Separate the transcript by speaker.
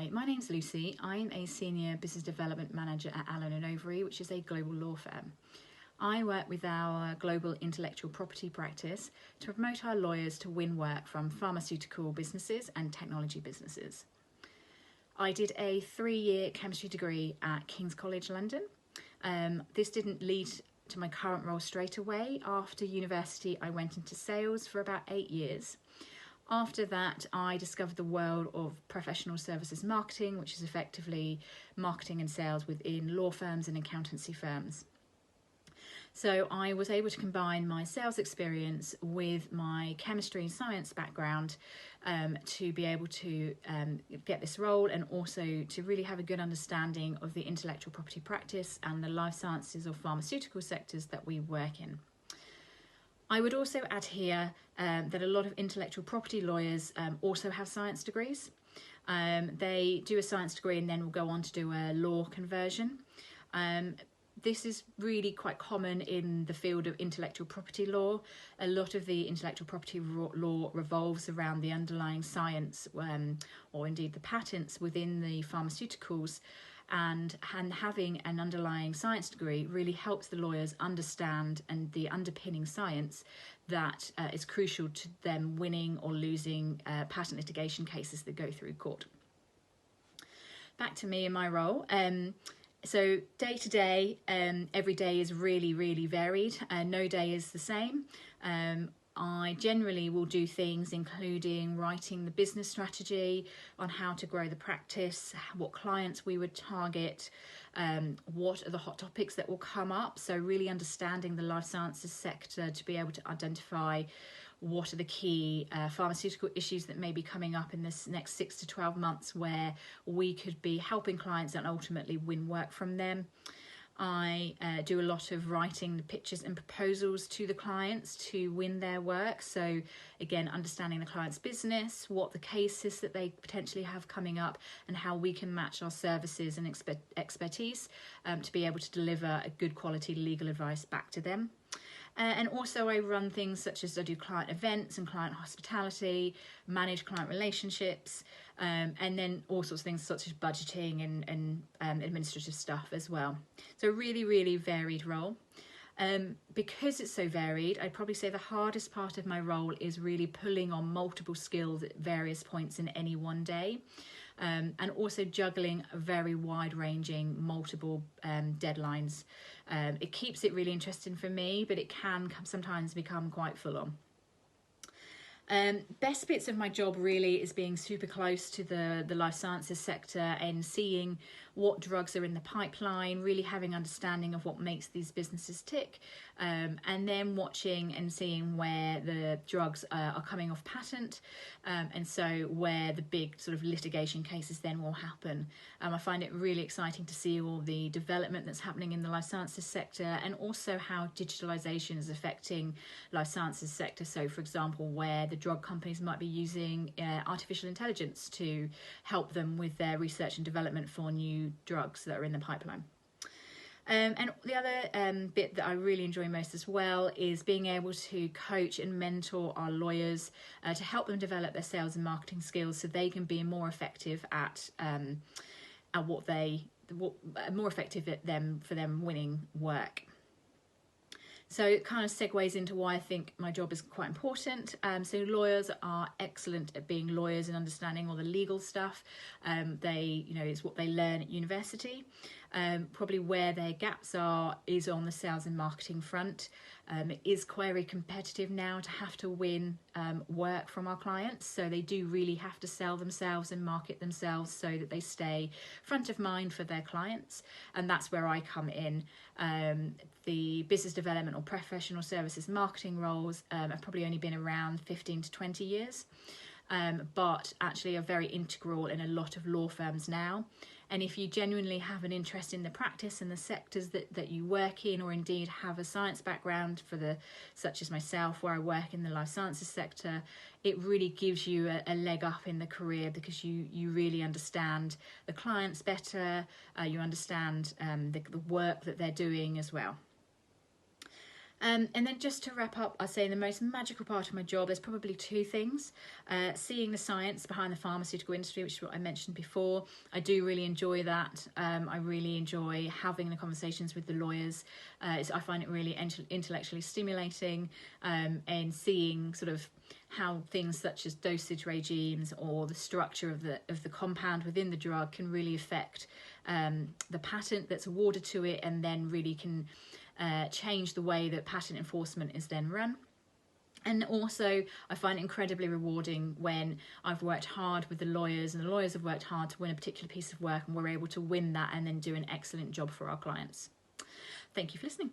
Speaker 1: Hi, my name's Lucy. I'm a Senior Business Development Manager at Allen & Overy, which is a global law firm. I work with our global intellectual property practice to promote our lawyers to win work from pharmaceutical businesses and technology businesses. I did a 3-year chemistry degree at King's College London. This didn't lead to my current role straight away. After university, I went into sales for about 8 years. After that, I discovered the world of professional services marketing, which is effectively marketing and sales within law firms and accountancy firms. So I was able to combine my sales experience with my chemistry and science background to be able to get this role, and also to really have a good understanding of the intellectual property practice and the life sciences or pharmaceutical sectors that we work in. I would also add here that a lot of intellectual property lawyers also have science degrees. They do a science degree and then will go on to do a law conversion. This is really quite common in the field of intellectual property law. A lot of the intellectual property law revolves around the underlying science or indeed the patents within the pharmaceuticals. And having an underlying science degree really helps the lawyers understand and the underpinning science that is crucial to them winning or losing patent litigation cases that go through court. Back to me and my role. So day to day, every day is really varied. No day is the same. I generally will do things including writing the business strategy on how to grow the practice, what clients we would target, what are the hot topics that will come up. So really understanding the life sciences sector to be able to identify what are the key pharmaceutical issues that may be coming up in this next 6 to 12 months where we could be helping clients and ultimately win work from them. I do a lot of writing the pitches and proposals to the clients to win their work. So again, understanding the client's business, what the cases that they potentially have coming up, and how we can match our services and expertise to be able to deliver a good quality legal advice back to them. And also I run things such as I do client events and client hospitality, manage client relationships, and then all sorts of things such as budgeting and administrative stuff as well. So really varied role. Because it's so varied, I'd probably say the hardest part of my role is really pulling on multiple skills at various points in any one day. And also juggling very wide-ranging, multiple deadlines. It keeps it really interesting for me, but it can sometimes become quite full-on. Best bits of my job really is being super close to the life sciences sector and seeing what drugs are in the pipeline, really having understanding of what makes these businesses tick, and then watching and seeing where the drugs are coming off patent, and so where the big sort of litigation cases then will happen. I find it really exciting to see all the development that's happening in the life sciences sector, and also how digitalization is affecting life sciences sector. So for example, where the drug companies might be using artificial intelligence to help them with their research and development for new drugs that are in the pipeline. And the other bit that I really enjoy most as well is being able to coach and mentor our lawyers to help them develop their sales and marketing skills so they can be more effective at more effective at for them winning work. So it kind of segues into why I think my job is quite important. So lawyers are excellent at being lawyers and understanding all the legal stuff. It's what they learn at university. Probably where their gaps are is on the sales and marketing front. It is very competitive now to have to win work from our clients, so they do really have to sell themselves and market themselves so that they stay front of mind for their clients, and that's where I come in. The business development or professional services marketing roles have probably only been around 15 to 20 years, but actually are very integral in a lot of law firms now. And if you genuinely have an interest in the practice and the sectors that you work in, or indeed have a science background such as myself, where I work in the life sciences sector, it really gives you a leg up in the career, because you really understand the clients better, you understand the work that they're doing as well. And then just to wrap up, I'd say the most magical part of my job, there's probably two things. Seeing the science behind the pharmaceutical industry, which is what I mentioned before. I do really enjoy that. I really enjoy having the conversations with the lawyers. I find it really intellectually stimulating, and seeing sort of how things such as dosage regimes or the structure of the compound within the drug can really affect the patent that's awarded to it, and then really can change the way that patent enforcement is then run. And also I find it incredibly rewarding when I've worked hard with the lawyers and the lawyers have worked hard to win a particular piece of work, and we're able to win that and then do an excellent job for our clients. Thank you for listening.